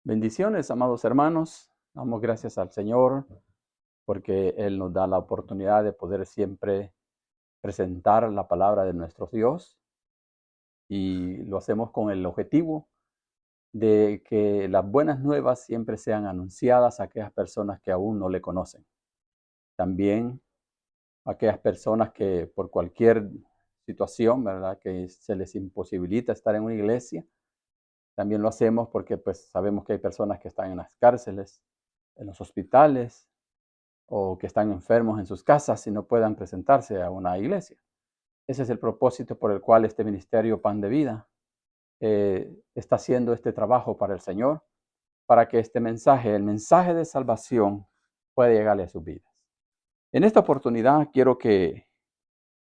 Bendiciones, amados hermanos. Damos gracias al Señor porque Él nos da la oportunidad de poder siempre presentar la palabra de nuestro Dios y lo hacemos con el objetivo de que las buenas nuevas siempre sean anunciadas a aquellas personas que aún no le conocen. También a aquellas personas que por cualquier situación, ¿verdad?, que se les imposibilita estar en una iglesia. También lo hacemos porque pues sabemos que hay personas que están en las cárceles, en los hospitales o que están enfermos en sus casas y no puedan presentarse a una iglesia. Ese es el propósito por el cual este ministerio Pan de Vida está haciendo este trabajo para el Señor, para que este mensaje, el mensaje de salvación, pueda llegarle a sus vidas. En esta oportunidad quiero que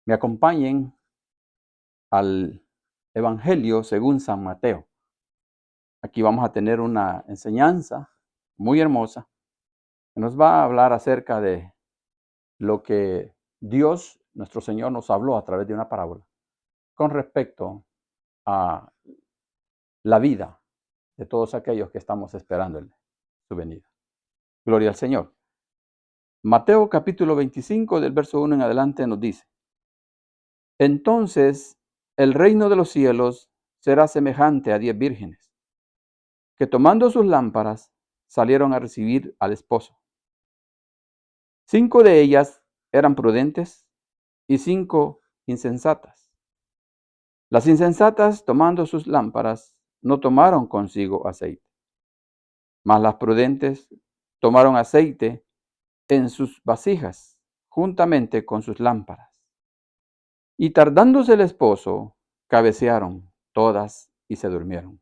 me acompañen al Evangelio según San Mateo. Aquí vamos a tener una enseñanza muy hermosa que nos va a hablar acerca de lo que Dios, nuestro Señor, nos habló a través de una parábola con respecto a la vida de todos aquellos que estamos esperando su venida. Gloria al Señor. Mateo capítulo 25 del verso 1 en adelante nos dice: Entonces el reino de los cielos será semejante a 10 vírgenes, que tomando sus lámparas salieron a recibir al esposo. 5 de ellas eran prudentes y 5 insensatas. Las insensatas, tomando sus lámparas, no tomaron consigo aceite, mas las prudentes tomaron aceite en sus vasijas, juntamente con sus lámparas. Y tardándose el esposo, cabecearon todas y se durmieron.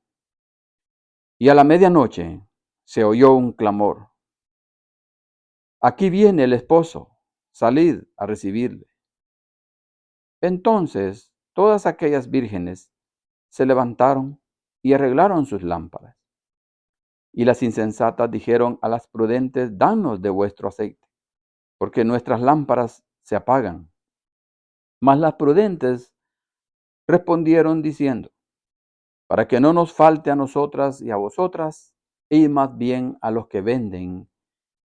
Y a la medianoche se oyó un clamor: Aquí viene el esposo, salid a recibirle. Entonces todas aquellas vírgenes se levantaron y arreglaron sus lámparas. Y las insensatas dijeron a las prudentes: Danos de vuestro aceite, porque nuestras lámparas se apagan. Mas las prudentes respondieron diciendo: Para que no nos falte a nosotras y a vosotras, id más bien a los que venden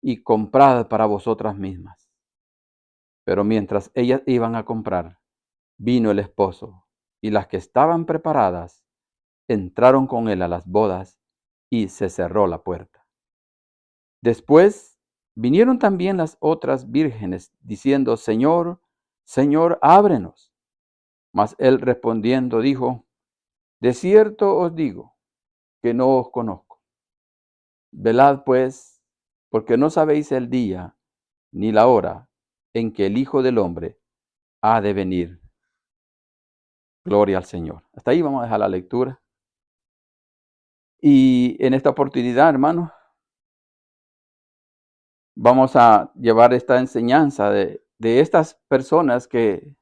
y comprad para vosotras mismas. Pero mientras ellas iban a comprar, vino el esposo, y las que estaban preparadas entraron con él a las bodas, y se cerró la puerta. Después vinieron también las otras vírgenes, diciendo: Señor, Señor, ábrenos. Mas él respondiendo dijo: De cierto os digo que no os conozco. Velad pues, porque no sabéis el día ni la hora en que el Hijo del Hombre ha de venir. Gloria al Señor. Hasta ahí vamos a dejar la lectura. Y en esta oportunidad, hermanos, vamos a llevar esta enseñanza de estas personas que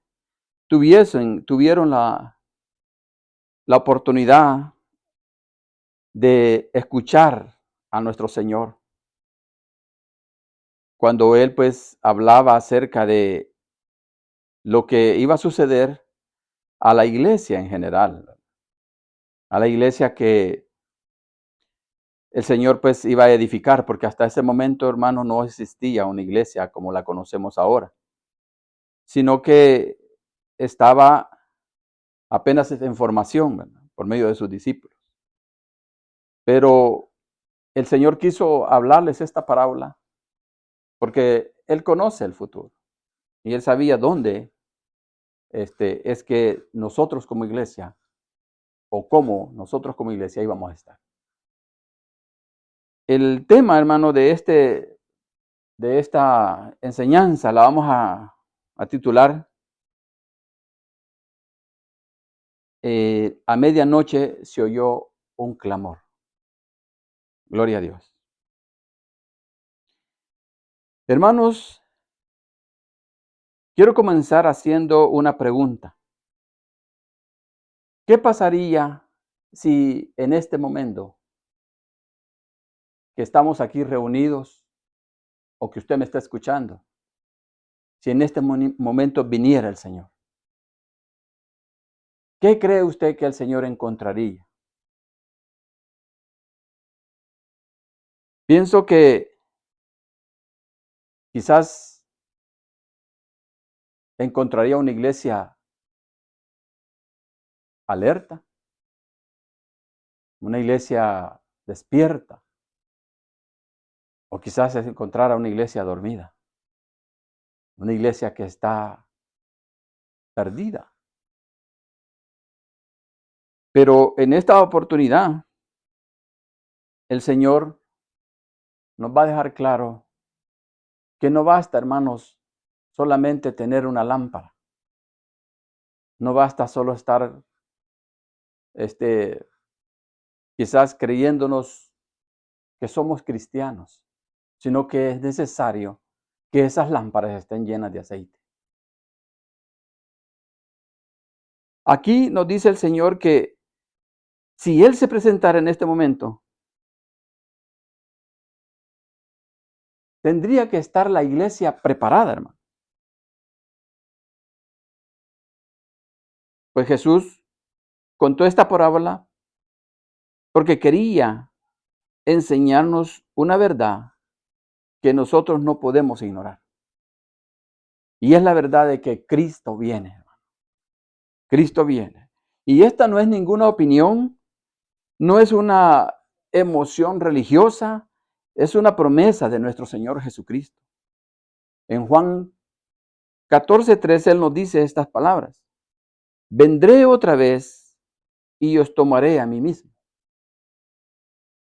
tuvieron la oportunidad de escuchar a nuestro Señor cuando Él pues hablaba acerca de lo que iba a suceder a la iglesia en general, a la iglesia que el Señor pues iba a edificar, porque hasta ese momento, hermano, no existía una iglesia como la conocemos ahora, sino que estaba apenas en formación, ¿verdad?, por medio de sus discípulos. Pero el Señor quiso hablarles esta parábola porque Él conoce el futuro y Él sabía dónde es que nosotros como iglesia o cómo nosotros como iglesia íbamos a estar. El tema, hermano, de esta enseñanza la vamos a titular A medianoche se oyó un clamor. Gloria a Dios. Hermanos, quiero comenzar haciendo una pregunta. ¿Qué pasaría si en este momento que estamos aquí reunidos o que usted me está escuchando, si en este momento viniera el Señor? ¿Qué cree usted que el Señor encontraría? Pienso que quizás encontraría una iglesia alerta, una iglesia despierta, o quizás encontrara una iglesia dormida, una iglesia que está perdida. Pero en esta oportunidad, el Señor nos va a dejar claro que no basta, hermanos, solamente tener una lámpara. No basta solo estar, quizás creyéndonos que somos cristianos, sino que es necesario que esas lámparas estén llenas de aceite. Aquí nos dice el Señor que si Él se presentara en este momento, tendría que estar la iglesia preparada, hermano. Pues Jesús contó esta parábola porque quería enseñarnos una verdad que nosotros no podemos ignorar. Y es la verdad de que Cristo viene, hermano. Cristo viene. Y esta no es ninguna opinión, no es una emoción religiosa, es una promesa de nuestro Señor Jesucristo. En Juan 14:13 Él nos dice estas palabras: vendré otra vez y os tomaré a mí mismo.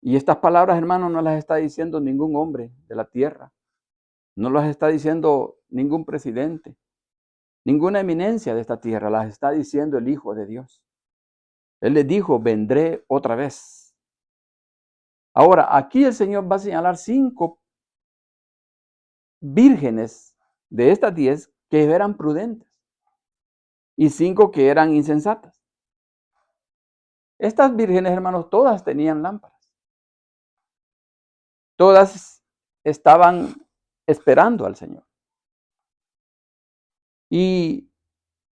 Y estas palabras, hermanos, no las está diciendo ningún hombre de la tierra, no las está diciendo ningún presidente, ninguna eminencia de esta tierra, las está diciendo el Hijo de Dios. Él les dijo, vendré otra vez. Ahora, aquí el Señor va a señalar 5 vírgenes de estas 10 que eran prudentes y 5 que eran insensatas. Estas vírgenes, hermanos, todas tenían lámparas. Todas estaban esperando al Señor. Y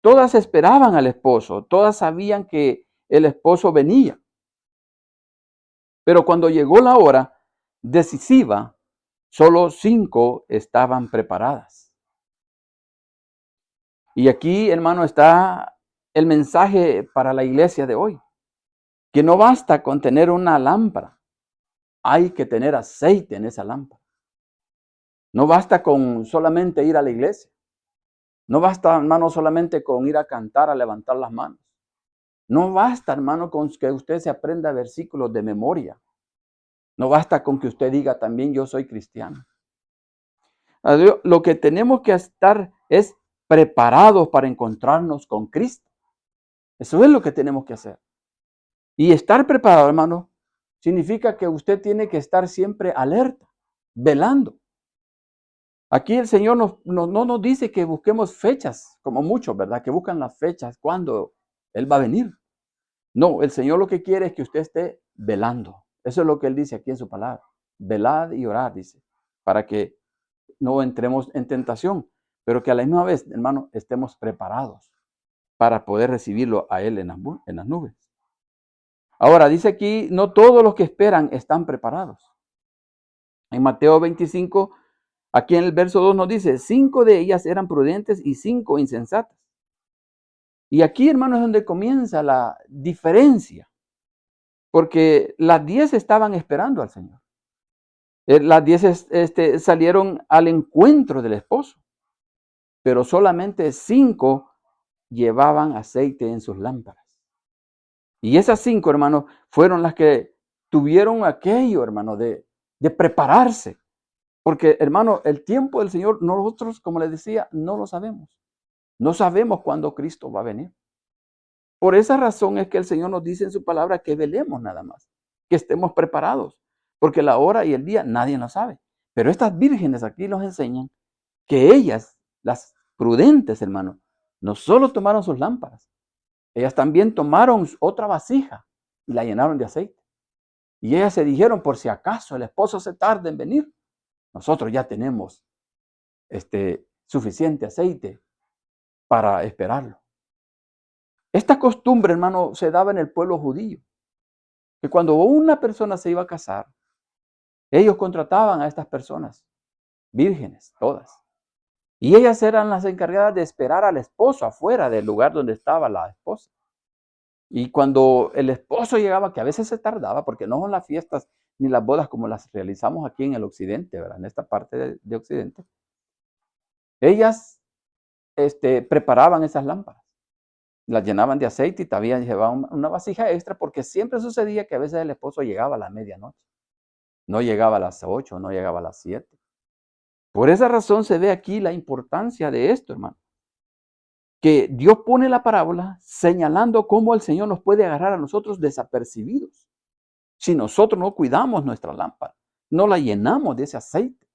todas esperaban al esposo, todas sabían que el esposo venía. Pero cuando llegó la hora decisiva, solo 5 estaban preparadas. Y aquí, hermano, está el mensaje para la iglesia de hoy, que no basta con tener una lámpara, hay que tener aceite en esa lámpara. No basta con solamente ir a la iglesia. No basta, hermano, solamente con ir a cantar, a levantar las manos. No basta, hermano, con que usted se aprenda versículos de memoria. No basta con que usted diga también yo soy cristiano. Lo que tenemos que estar es preparados para encontrarnos con Cristo. Eso es lo que tenemos que hacer. Y estar preparado, hermano, significa que usted tiene que estar siempre alerta, velando. Aquí el Señor no nos dice que busquemos fechas, como muchos, ¿verdad? Que buscan las fechas cuando Él va a venir. No, el Señor lo que quiere es que usted esté velando. Eso es lo que Él dice aquí en su palabra. Velad y orad, dice, para que no entremos en tentación, pero que a la misma vez, hermano, estemos preparados para poder recibirlo a Él en las nubes. Ahora, dice aquí, no todos los que esperan están preparados. En Mateo 25, aquí en el verso 2 nos dice, 5 de ellas eran prudentes y 5 insensatas. Y aquí, hermano, es donde comienza la diferencia, porque las 10 estaban esperando al Señor. Las 10 salieron al encuentro del esposo, pero solamente 5 llevaban aceite en sus lámparas. Y esas 5, hermanos, fueron las que tuvieron aquello, hermano, de prepararse. Porque, hermano, el tiempo del Señor, nosotros, como les decía, no lo sabemos. No sabemos cuándo Cristo va a venir. Por esa razón es que el Señor nos dice en su palabra que velemos nada más, que estemos preparados, porque la hora y el día nadie lo sabe. Pero estas vírgenes aquí nos enseñan que ellas, las prudentes, hermano, no solo tomaron sus lámparas, ellas también tomaron otra vasija y la llenaron de aceite. Y ellas se dijeron, por si acaso el esposo se tarda en venir, nosotros ya tenemos suficiente aceite para esperarlo. Esta costumbre, hermano, se daba en el pueblo judío, que cuando una persona se iba a casar, ellos contrataban a estas personas, vírgenes, todas. Y ellas eran las encargadas de esperar al esposo afuera del lugar donde estaba la esposa. Y cuando el esposo llegaba, que a veces se tardaba, porque no son las fiestas ni las bodas como las realizamos aquí en el occidente, ¿verdad? En esta parte de occidente. Ellas preparaban esas lámparas, las llenaban de aceite y todavía llevaban una vasija extra, porque siempre sucedía que a veces el esposo llegaba a la medianoche. No llegaba a las 8, no llegaba a las 7. Por esa razón se ve aquí la importancia de esto, hermano. Que Dios pone la parábola señalando cómo el Señor nos puede agarrar a nosotros desapercibidos. Si nosotros no cuidamos nuestra lámpara, no la llenamos de ese aceite.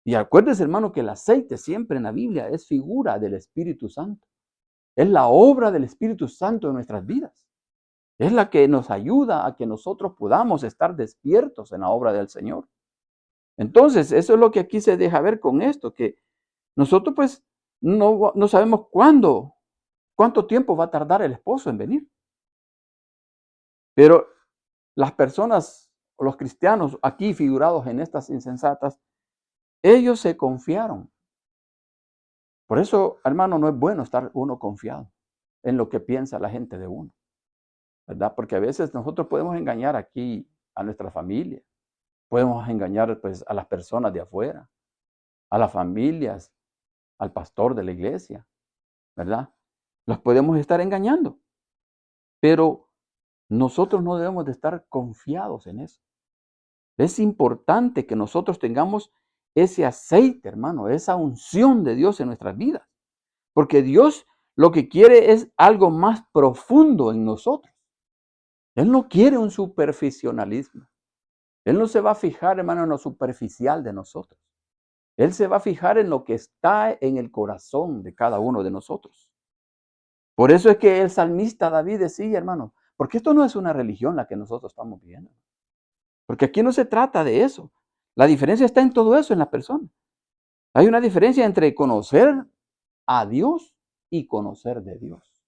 Y acuérdese, hermano, que el aceite siempre en la Biblia es figura del Espíritu Santo. Es la obra del Espíritu Santo en nuestras vidas. Es la que nos ayuda a que nosotros podamos estar despiertos en la obra del Señor. Entonces, eso es lo que aquí se deja ver con esto, que nosotros pues no sabemos cuánto tiempo va a tardar el esposo en venir. Pero las personas, los cristianos aquí figurados en estas insensatas, ellos se confiaron. Por eso, hermano, no es bueno estar uno confiado en lo que piensa la gente de uno, ¿verdad? Porque a veces nosotros podemos engañar aquí a nuestra familia, podemos engañar pues a las personas de afuera, a las familias, al pastor de la iglesia, ¿verdad? Los podemos estar engañando, pero nosotros no debemos de estar confiados en eso. Es importante que nosotros tengamos ese aceite, hermano, esa unción de Dios en nuestras vidas. Porque Dios lo que quiere es algo más profundo en nosotros. Él no quiere un superficialismo. Él no se va a fijar, hermano, en lo superficial de nosotros. Él se va a fijar en lo que está en el corazón de cada uno de nosotros. Por eso es que el salmista David decía, hermano, porque esto no es una religión la que nosotros estamos viendo. Porque aquí no se trata de eso. La diferencia está en todo eso, en la persona. Hay una diferencia entre conocer a Dios y conocer de Dios.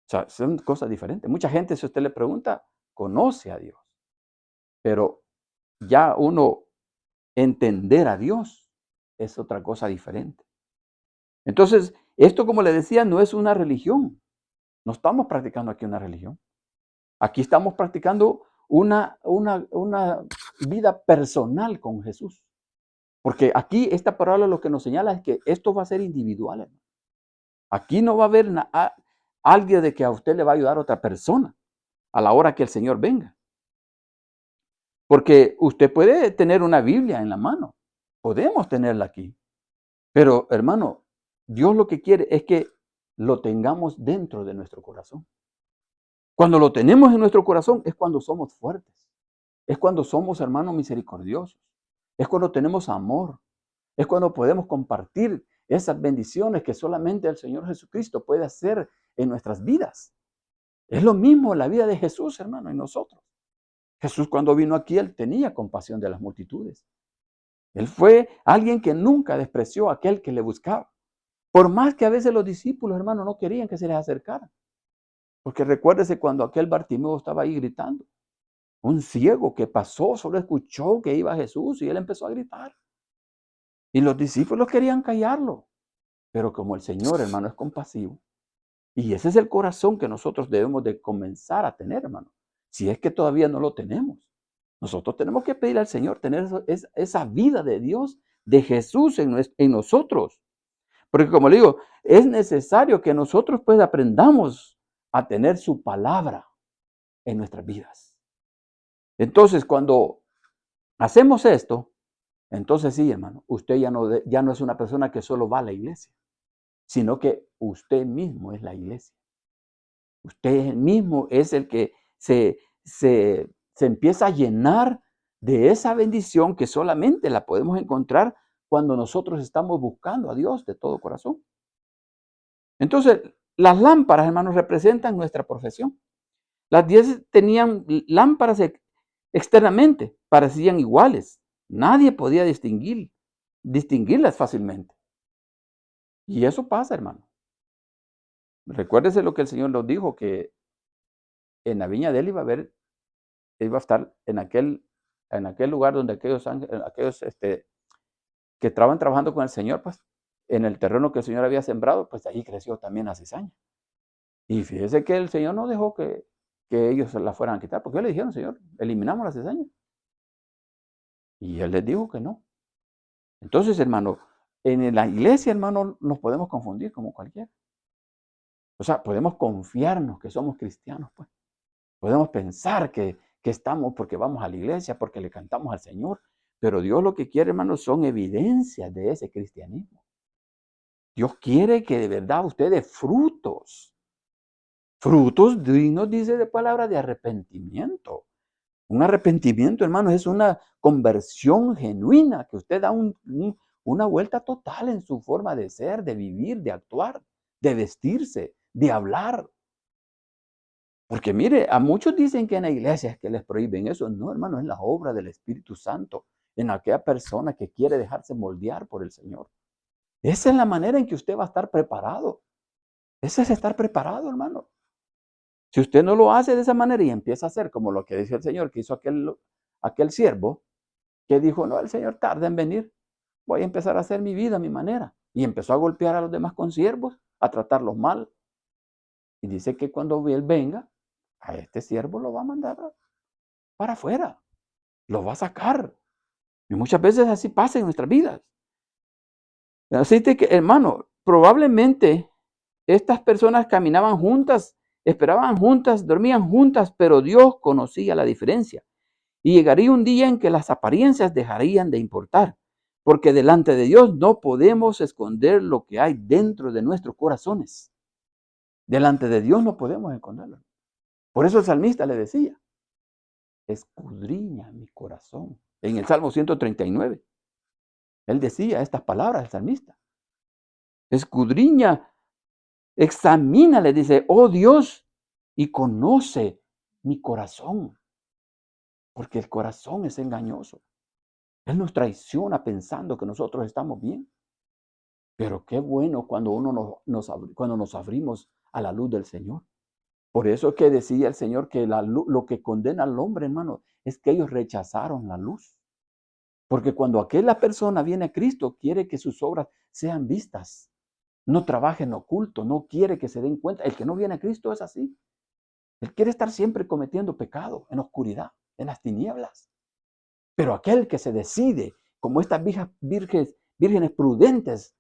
O sea, son cosas diferentes. Mucha gente, si usted le pregunta, conoce a Dios. Pero ya uno entender a Dios es otra cosa diferente. Entonces, esto, como le decía, no es una religión. No estamos practicando aquí una religión. Aquí estamos practicando una vida personal con Jesús. Porque aquí esta parábola lo que nos señala es que esto va a ser individual, hermano. Aquí no va a haber alguien de que a usted le va a ayudar a otra persona a la hora que el Señor venga. Porque usted puede tener una Biblia en la mano. Podemos tenerla aquí. Pero, hermano, Dios lo que quiere es que lo tengamos dentro de nuestro corazón. Cuando lo tenemos en nuestro corazón es cuando somos fuertes. Es cuando somos, hermanos, misericordiosos. Es cuando tenemos amor. Es cuando podemos compartir esas bendiciones que solamente el Señor Jesucristo puede hacer en nuestras vidas. Es lo mismo en la vida de Jesús, hermano, en nosotros. Jesús cuando vino aquí, Él tenía compasión de las multitudes. Él fue alguien que nunca despreció a aquel que le buscaba. Por más que a veces los discípulos, hermano, no querían que se les acercara. Porque recuérdese cuando aquel Bartimeo estaba ahí gritando. Un ciego que pasó, solo escuchó que iba Jesús y él empezó a gritar. Y los discípulos querían callarlo. Pero como el Señor, hermano, es compasivo. Y ese es el corazón que nosotros debemos de comenzar a tener, hermano. Si es que todavía no lo tenemos. Nosotros tenemos que pedir al Señor tener esa vida de Dios, de Jesús en nosotros. Porque como le digo, es necesario que nosotros pues aprendamos a tener su palabra en nuestras vidas. Entonces, cuando hacemos esto, entonces sí, hermano, usted ya no es una persona que solo va a la iglesia, sino que usted mismo es la iglesia. Usted mismo es el que se empieza a llenar de esa bendición que solamente la podemos encontrar cuando nosotros estamos buscando a Dios de todo corazón. Entonces, las lámparas, hermanos, representan nuestra profesión. Las 10 tenían lámparas externamente, parecían iguales. Nadie podía distinguirlas fácilmente. Y eso pasa, hermano. Recuérdese lo que el Señor nos dijo, que en la viña de él iba a estar en aquel en aquel lugar donde aquellos que estaban trabajando con el Señor, pues, en el terreno que el Señor había sembrado, pues ahí creció también la cizaña. Y fíjese que el Señor no dejó que ellos la fueran a quitar, porque ellos le dijeron, Señor, eliminamos la cizaña. Y Él les dijo que no. Entonces, hermano, en la iglesia, hermano, nos podemos confundir como cualquiera. O sea, podemos confiarnos que somos cristianos, pues. Podemos pensar que estamos porque vamos a la iglesia, porque le cantamos al Señor. Pero Dios lo que quiere, hermano, son evidencias de ese cristianismo. Dios quiere que de verdad usted dé frutos. Frutos dignos, dice de palabra, de arrepentimiento. Un arrepentimiento, hermano, es una conversión genuina, que usted da una vuelta total en su forma de ser, de vivir, de actuar, de vestirse, de hablar. Porque mire, a muchos dicen que en la iglesia es que les prohíben eso. No, hermano, es la obra del Espíritu Santo en aquella persona que quiere dejarse moldear por el Señor. Esa es la manera en que usted va a estar preparado. Ese es estar preparado, hermano. Si usted no lo hace de esa manera y empieza a hacer como lo que dice el Señor, que hizo aquel siervo, que dijo, no, el Señor tarda en venir, voy a empezar a hacer mi vida a mi manera. Y empezó a golpear a los demás consiervos, a tratarlos mal. Y dice que cuando Él venga, a este siervo lo va a mandar para afuera, lo va a sacar. Y muchas veces así pasa en nuestras vidas. Así que, hermano, probablemente estas personas caminaban juntas, esperaban juntas, dormían juntas, pero Dios conocía la diferencia. Y llegaría un día en que las apariencias dejarían de importar, porque delante de Dios no podemos esconder lo que hay dentro de nuestros corazones. Delante de Dios no podemos esconderlo. Por eso el salmista le decía, escudriña mi corazón. En el Salmo 139, él decía estas palabras, el salmista. Escudriña, examina, le dice, oh Dios, y conoce mi corazón, porque el corazón es engañoso. Él nos traiciona pensando que nosotros estamos bien. Pero qué bueno cuando cuando nos abrimos a la luz del Señor. Por eso es que decía el Señor que lo que condena al hombre, hermano, es que ellos rechazaron la luz. Porque cuando aquella persona viene a Cristo, quiere que sus obras sean vistas. No trabaja en oculto, no quiere que se den cuenta. El que no viene a Cristo es así. Él quiere estar siempre cometiendo pecado en oscuridad, en las tinieblas. Pero aquel que se decide, como estas vírgenes prudentes,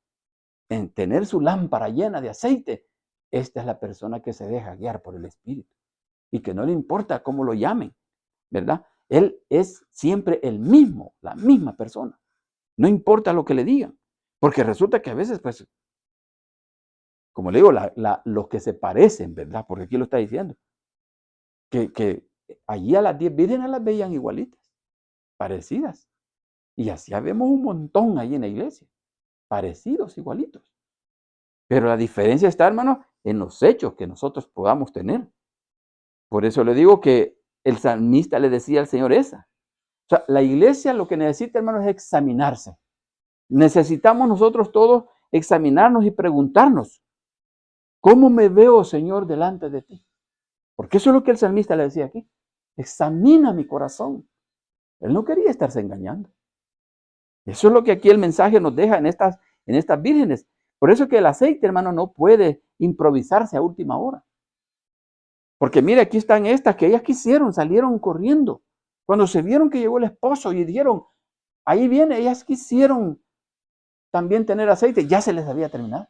en tener su lámpara llena de aceite, esta es la persona que se deja guiar por el Espíritu y que no le importa cómo lo llamen, ¿verdad? Él es siempre el mismo, la misma persona. No importa lo que le digan, porque resulta que a veces, pues, como le digo, los que se parecen, ¿verdad? Porque aquí lo está diciendo, que allí a las 10 vírgenes las veían igualitas, parecidas. Y así vemos un montón ahí en la iglesia, parecidos, igualitos. Pero la diferencia está, hermano, en los hechos que nosotros podamos tener. Por eso le digo que el salmista le decía al Señor esa. O sea, la iglesia lo que necesita, hermano, es examinarse. Necesitamos nosotros todos examinarnos y preguntarnos, ¿cómo me veo, Señor, delante de ti? Porque eso es lo que el salmista le decía aquí. Examina mi corazón. Él no quería estarse engañando. Eso es lo que aquí el mensaje nos deja en estas vírgenes. Por eso que el aceite, hermano, no puede improvisarse a última hora. Porque mire, aquí están estas que ellas quisieron, salieron corriendo. Cuando se vieron que llegó el esposo y dijeron, ahí viene, ellas quisieron también tener aceite, ya se les había terminado.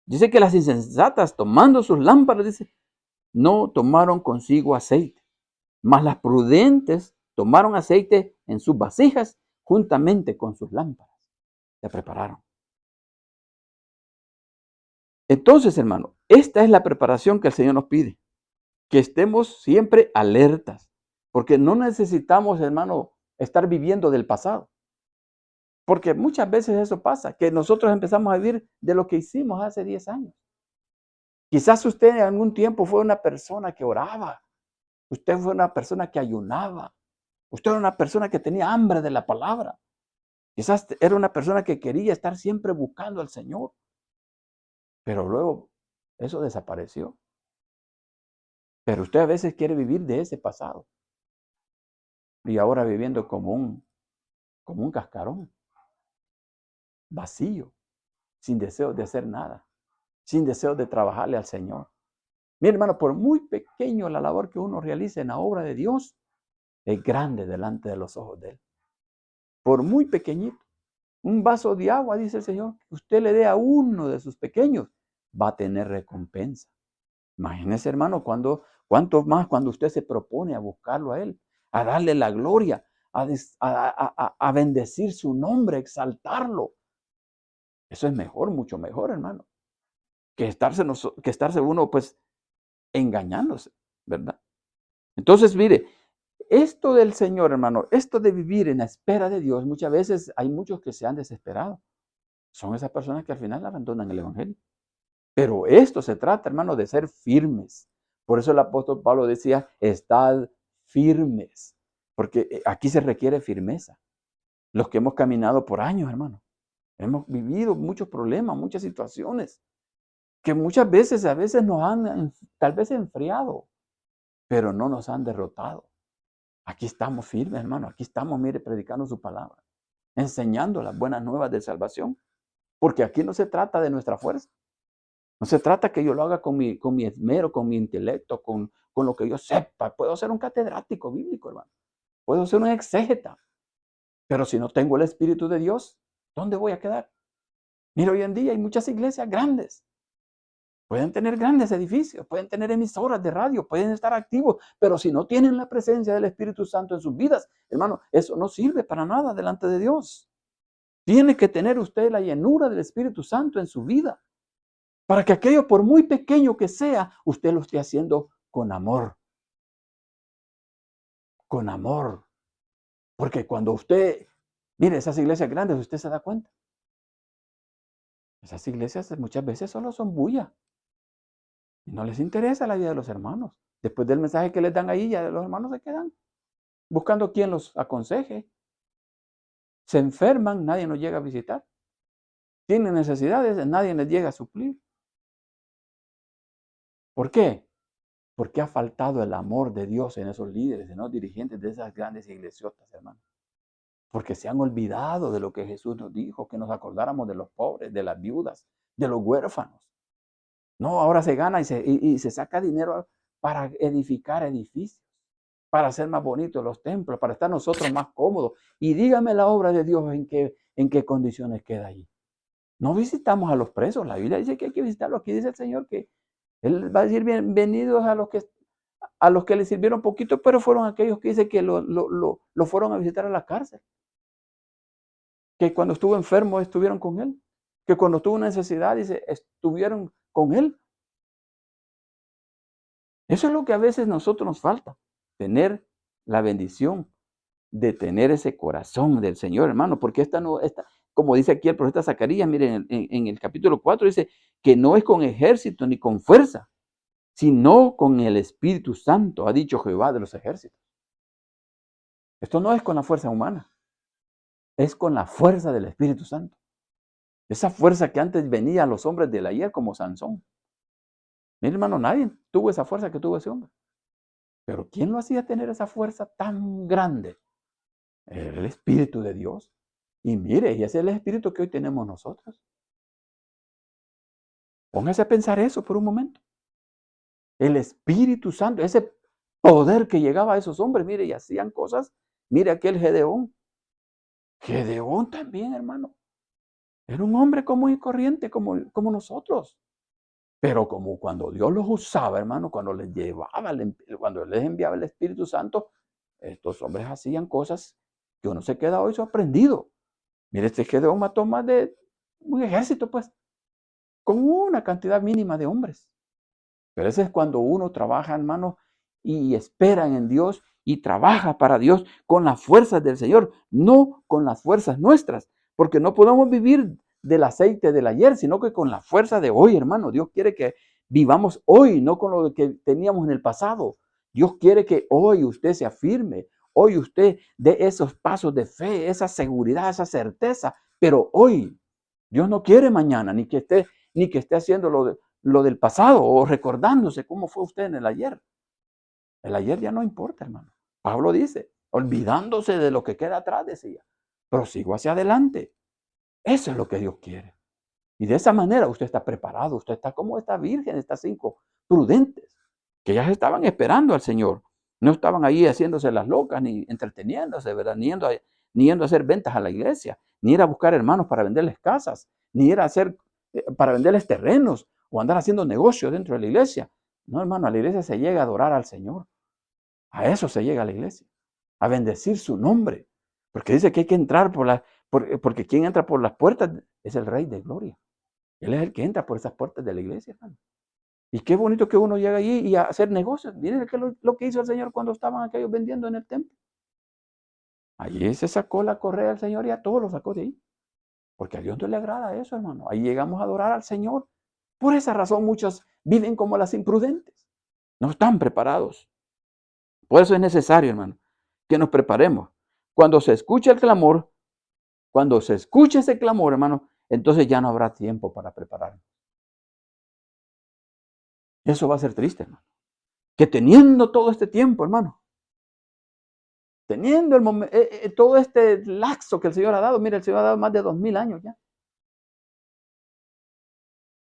Dice que las insensatas, tomando sus lámparas, dice, no tomaron consigo aceite, mas las prudentes tomaron aceite en sus vasijas juntamente con sus lámparas. Se prepararon. Entonces, hermano, esta es la preparación que el Señor nos pide, que estemos siempre alertas, porque no necesitamos, hermano, estar viviendo del pasado. Porque muchas veces eso pasa, que nosotros empezamos a vivir de lo que hicimos hace 10 años. Quizás usted en algún tiempo fue una persona que oraba, usted fue una persona que ayunaba, usted era una persona que tenía hambre de la palabra. Quizás era una persona que quería estar siempre buscando al Señor, pero luego eso desapareció. Pero usted a veces quiere vivir de ese pasado y ahora viviendo como un cascarón, vacío, sin deseo de hacer nada, sin deseo de trabajarle al Señor. Mi hermano, por muy pequeño la labor que uno realice en la obra de Dios, es grande delante de los ojos de Él. Por muy pequeñito. Un vaso de agua, dice el Señor, que usted le dé a uno de sus pequeños, va a tener recompensa. Imagínese, hermano, cuánto más cuando usted se propone a buscarlo a Él, a darle la gloria, a bendecir su nombre, a exaltarlo. Eso es mejor, mucho mejor, hermano, que estarse uno, pues, engañándose, ¿verdad? Entonces, mire, esto del Señor, hermano, esto de vivir en la espera de Dios, muchas veces hay muchos que se han desesperado. Son esas personas que al final abandonan el Evangelio. Pero esto se trata, hermano, de ser firmes. Por eso el apóstol Pablo decía, estad firmes, porque aquí se requiere firmeza. Los que hemos caminado por años, hermano, hemos vivido muchos problemas, muchas situaciones, que muchas veces, a veces nos han tal vez enfriado, pero no nos han derrotado. Aquí estamos firmes, hermano, aquí estamos, mire, predicando su palabra, enseñando las buenas nuevas de salvación, porque aquí no se trata de nuestra fuerza. No se trata que yo lo haga con mi esmero, con mi intelecto, con lo que yo sepa. Puedo ser un catedrático bíblico, hermano. Puedo ser un exégeta. Pero si no tengo el Espíritu de Dios, ¿dónde voy a quedar? Mira, hoy en día hay muchas iglesias grandes. Pueden tener grandes edificios, pueden tener emisoras de radio, pueden estar activos, pero si no tienen la presencia del Espíritu Santo en sus vidas, hermano, eso no sirve para nada delante de Dios. Tiene que tener usted la llenura del Espíritu Santo en su vida, para que aquello, por muy pequeño que sea, usted lo esté haciendo con amor. Con amor. Porque cuando usted, mire, esas iglesias grandes, usted se da cuenta. Esas iglesias muchas veces solo son bulla. Y no les interesa la vida de los hermanos. Después del mensaje que les dan ahí, ya los hermanos se quedan buscando quien los aconseje. Se enferman, nadie nos llega a visitar. Tienen necesidades, nadie les llega a suplir. ¿Por qué? Porque ha faltado el amor de Dios en esos líderes, en los dirigentes de esas grandes iglesias, hermanos. Porque se han olvidado de lo que Jesús nos dijo, que nos acordáramos de los pobres, de las viudas, de los huérfanos. No, ahora se gana y se saca dinero para edificar edificios, para hacer más bonitos los templos, para estar nosotros más cómodos. Y dígame la obra de Dios en qué condiciones queda ahí. No visitamos a los presos, la Biblia dice que hay que visitarlos. Aquí dice el Señor que Él va a decir bienvenidos a los que le sirvieron poquito, pero fueron aquellos que dice que lo fueron a visitar a la cárcel. Que cuando estuvo enfermo estuvieron con Él. Que cuando tuvo una necesidad, dice, estuvieron con Él. Eso es lo que a veces a nosotros nos falta, tener la bendición de tener ese corazón del Señor, hermano, porque como dice aquí el profeta Zacarías, miren, en el capítulo 4 dice que no es con ejército ni con fuerza, sino con el Espíritu Santo, ha dicho Jehová de los ejércitos. Esto no es con la fuerza humana, es con la fuerza del Espíritu Santo. Esa fuerza que antes venía a los hombres del ayer como Sansón. Mi hermano, nadie tuvo esa fuerza que tuvo ese hombre. Pero ¿quién lo hacía tener esa fuerza tan grande? El Espíritu de Dios. Y mire, y ese es el Espíritu que hoy tenemos nosotros. Póngase a pensar eso por un momento. El Espíritu Santo, ese poder que llegaba a esos hombres, mire, y hacían cosas. Mire aquel Gedeón. Gedeón también, hermano. Era un hombre común y corriente como nosotros. Pero como cuando Dios los usaba, hermano, cuando les cuando les enviaba el Espíritu Santo, estos hombres hacían cosas que uno se queda hoy sorprendido. Mire, este Gedeón mató más de un ejército, pues, con una cantidad mínima de hombres. Pero ese es cuando uno trabaja, hermano, y espera en Dios y trabaja para Dios con las fuerzas del Señor, no con las fuerzas nuestras, porque no podemos vivir del aceite del ayer, sino que con la fuerza de hoy, hermano. Dios quiere que vivamos hoy, no con lo que teníamos en el pasado. Dios quiere que hoy usted se afirme, hoy usted dé esos pasos de fe, esa seguridad, esa certeza, pero hoy. Dios no quiere mañana, ni que esté haciendo lo del pasado o recordándose cómo fue usted en el ayer. El ayer ya no importa, hermano. Pablo dice, olvidándose de lo que queda atrás, decía, prosigo hacia adelante. Eso es lo que Dios quiere. Y de esa manera usted está preparado, usted está como esta virgen, estas 5 prudentes, que ya estaban esperando al Señor. No estaban ahí haciéndose las locas, ni entreteniéndose, ¿verdad? Ni yendo a hacer ventas a la iglesia, ni ir a buscar hermanos para venderles casas, ni ir a hacer, para venderles terrenos, o andar haciendo negocios dentro de la iglesia. No, hermano, a la iglesia se llega a adorar al Señor. A eso se llega a la iglesia, a bendecir su nombre. Porque dice que hay que entrar porque quien entra por las puertas es el Rey de Gloria. Él es el que entra por esas puertas de la iglesia, hermano. Y qué bonito que uno llega allí y a hacer negocios. Miren lo que hizo el Señor cuando estaban aquellos vendiendo en el templo. Allí se sacó la correa del Señor y a todos lo sacó de ahí. Porque a Dios no le agrada eso, hermano. Ahí llegamos a adorar al Señor. Por esa razón muchos viven como las imprudentes. No están preparados. Por eso es necesario, hermano, que nos preparemos. Cuando se escuche el clamor, cuando se escuche ese clamor, hermano, entonces ya no habrá tiempo para prepararnos. Eso va a ser triste, hermano. Que teniendo todo este tiempo, hermano, teniendo todo este lapso que el Señor ha dado, mire, el Señor ha dado más de 2000 años ya.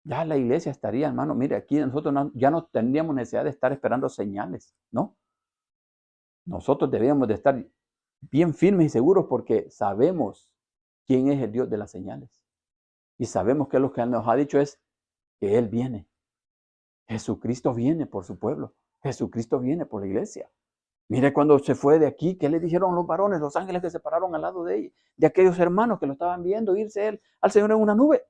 Ya la iglesia estaría, hermano, mire, aquí nosotros ya no tendríamos necesidad de estar esperando señales, ¿no? Nosotros debíamos de estar bien firmes y seguros porque sabemos quién es el Dios de las señales. Y sabemos que lo que nos ha dicho es que Él viene. Jesucristo viene por su pueblo. Jesucristo viene por la iglesia. Mire cuando se fue de aquí, ¿qué le dijeron los varones, los ángeles que se pararon al lado de aquellos hermanos que lo estaban viendo irse al Señor en una nube?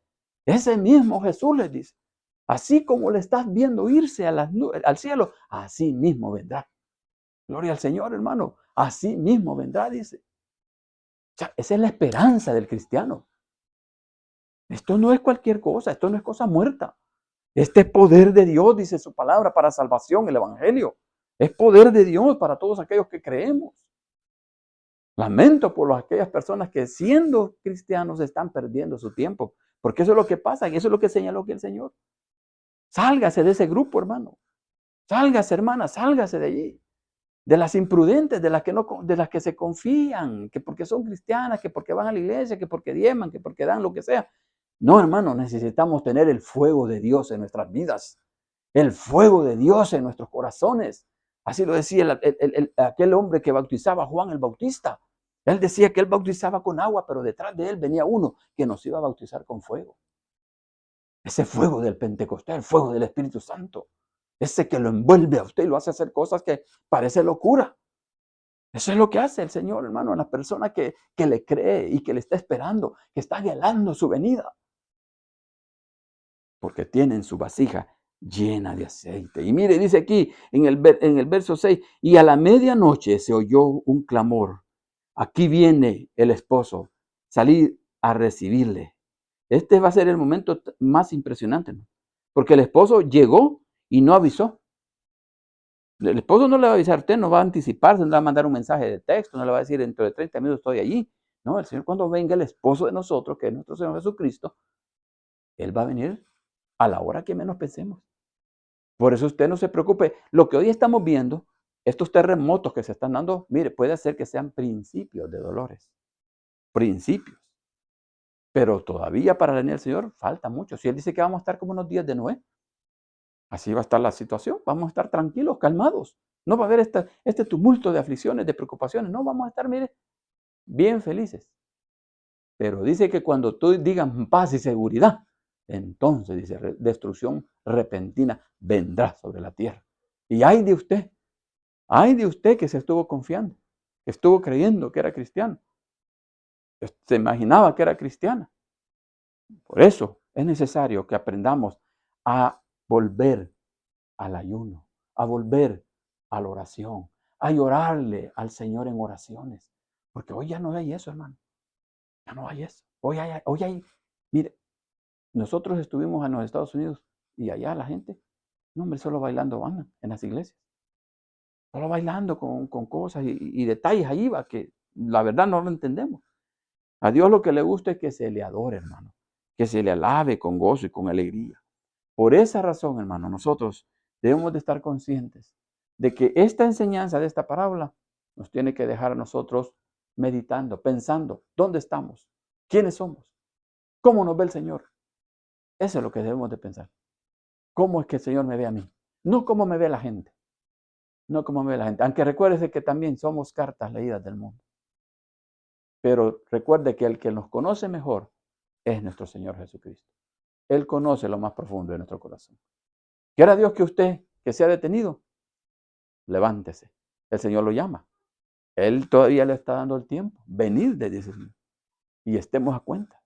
Ese mismo Jesús les dice, así como le estás viendo irse a las nubes, al cielo, así mismo vendrá. Gloria al Señor, hermano. Así mismo vendrá, dice. O sea, esa es la esperanza del cristiano. Esto no es cualquier cosa, esto no es cosa muerta. Este poder de Dios, dice su palabra, para salvación, el Evangelio. Es poder de Dios para todos aquellos que creemos. Lamento por aquellas personas que siendo cristianos están perdiendo su tiempo. Porque eso es lo que pasa y eso es lo que señaló aquí el Señor. Sálgase de ese grupo, hermano. Sálgase, hermana, sálgase de allí. De las imprudentes, de las que se confían, que porque son cristianas, que porque van a la iglesia, que porque diezman, que porque dan lo que sea. No, hermano, necesitamos tener el fuego de Dios en nuestras vidas, el fuego de Dios en nuestros corazones. Así lo decía aquel hombre que bautizaba a Juan el Bautista. Él decía que él bautizaba con agua, pero detrás de él venía uno que nos iba a bautizar con fuego. Ese fuego del Pentecostés, el fuego del Espíritu Santo. Ese que lo envuelve a usted y lo hace hacer cosas que parece locura. Eso es lo que hace el Señor, hermano, a la persona que le cree y que le está esperando, que está anhelando su venida. Porque tienen su vasija llena de aceite. Y mire, dice aquí en el verso 6, y a la medianoche se oyó un clamor. Aquí viene el esposo, salid a recibirle. Este va a ser el momento más impresionante, ¿no? Porque el esposo llegó y no avisó. El esposo no le va a avisar a usted, no va a anticiparse, no le va a mandar un mensaje de texto, no le va a decir dentro de 30 minutos estoy allí. No, el Señor cuando venga el esposo de nosotros, que es nuestro Señor Jesucristo, Él va a venir a la hora que menos pensemos. Por eso usted no se preocupe. Lo que hoy estamos viendo, estos terremotos que se están dando, mire, puede ser que sean principios de dolores. Principios. Pero todavía para venir el Señor falta mucho. Si Él dice que vamos a estar como unos días de Noé, así va a estar la situación. Vamos a estar tranquilos, calmados. No va a haber este tumulto de aflicciones, de preocupaciones. No, vamos a estar, mire, bien felices. Pero dice que cuando tú digas paz y seguridad, entonces dice, destrucción repentina vendrá sobre la tierra. Y hay de usted que se estuvo confiando, que estuvo creyendo que era cristiano, se imaginaba que era cristiana. Por eso es necesario que aprendamos a volver al ayuno, a volver a la oración, a llorarle al Señor en oraciones. Porque hoy ya no hay eso, hermano. Ya no hay eso. Hoy hay, mire, nosotros estuvimos en los Estados Unidos y allá la gente, no, hombre, solo bailando andan en las iglesias. Solo bailando con cosas y detalles ahí va, que la verdad no lo entendemos. A Dios lo que le gusta es que se le adore, hermano. Que se le alabe con gozo y con alegría. Por esa razón, hermano, nosotros debemos de estar conscientes de que esta enseñanza de esta parábola nos tiene que dejar a nosotros meditando, pensando, ¿dónde estamos? ¿Quiénes somos? ¿Cómo nos ve el Señor? Eso es lo que debemos de pensar. ¿Cómo es que el Señor me ve a mí? No cómo me ve la gente. No cómo me ve la gente. Aunque recuerde que también somos cartas leídas del mundo. Pero recuerde que el que nos conoce mejor es nuestro Señor Jesucristo. Él conoce lo más profundo de nuestro corazón. Quiera Dios que usted, que se ha detenido, levántese. El Señor lo llama. Él todavía le está dando el tiempo. Venid, le dice el Señor, y estemos a cuenta.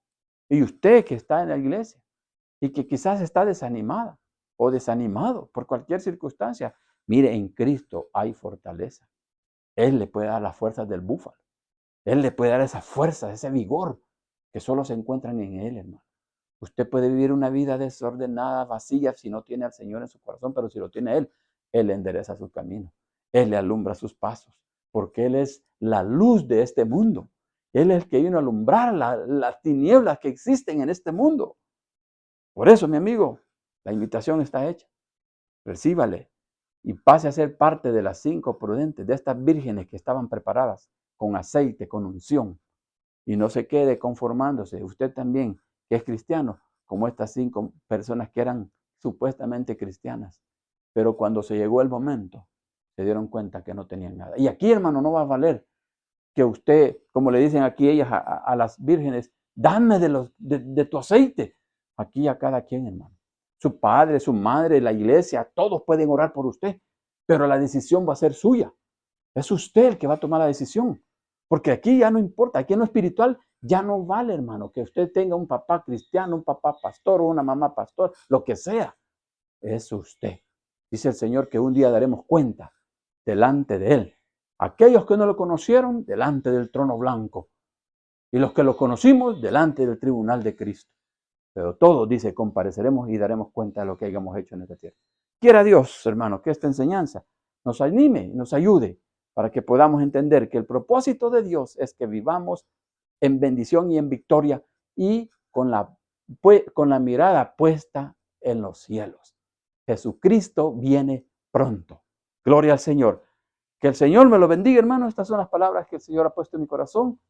Y usted que está en la iglesia y que quizás está desanimada o desanimado por cualquier circunstancia, mire, en Cristo hay fortaleza. Él le puede dar las fuerzas del búfalo. Él le puede dar esa fuerza, ese vigor que solo se encuentran en Él, hermano. Usted puede vivir una vida desordenada, vacía, si no tiene al Señor en su corazón, pero si lo tiene Él, Él le endereza sus caminos. Él le alumbra sus pasos, porque Él es la luz de este mundo. Él es el que vino a alumbrar las tinieblas que existen en este mundo. Por eso, mi amigo, la invitación está hecha. Recíbale y pase a ser parte de las 5 prudentes, de estas vírgenes que estaban preparadas con aceite, con unción. Y no se quede conformándose. Usted también, que es cristiano, como estas 5 personas que eran supuestamente cristianas. Pero cuando se llegó el momento, se dieron cuenta que no tenían nada. Y aquí, hermano, no va a valer que usted, como le dicen aquí ellas a las vírgenes, dame de tu aceite. Aquí a cada quien, hermano. Su padre, su madre, la iglesia, todos pueden orar por usted, pero la decisión va a ser suya. Es usted el que va a tomar la decisión. Porque aquí ya no importa, aquí en lo espiritual ya no vale, hermano, que usted tenga un papá cristiano, un papá pastor o una mamá pastor, lo que sea. Es usted. Dice el Señor que un día daremos cuenta delante de Él. Aquellos que no lo conocieron, delante del trono blanco. Y los que lo conocimos, delante del tribunal de Cristo. Pero todos, dice, compareceremos y daremos cuenta de lo que hayamos hecho en esta tierra. Quiera Dios, hermano, que esta enseñanza nos anime, nos ayude para que podamos entender que el propósito de Dios es que vivamos en bendición y en victoria y con la mirada puesta en los cielos. Jesucristo viene pronto. Gloria al Señor. Que el Señor me lo bendiga, hermano. Estas son las palabras que el Señor ha puesto en mi corazón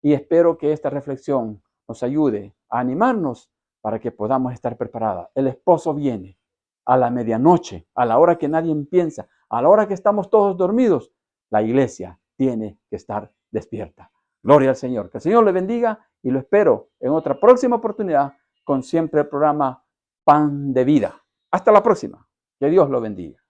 y espero que esta reflexión nos ayude a animarnos para que podamos estar preparadas. El esposo viene a la medianoche, a la hora que nadie piensa, a la hora que estamos todos dormidos. La iglesia tiene que estar despierta. Gloria al Señor. Que el Señor le bendiga y lo espero en otra próxima oportunidad con siempre el programa Pan de Vida. Hasta la próxima. Que Dios lo bendiga.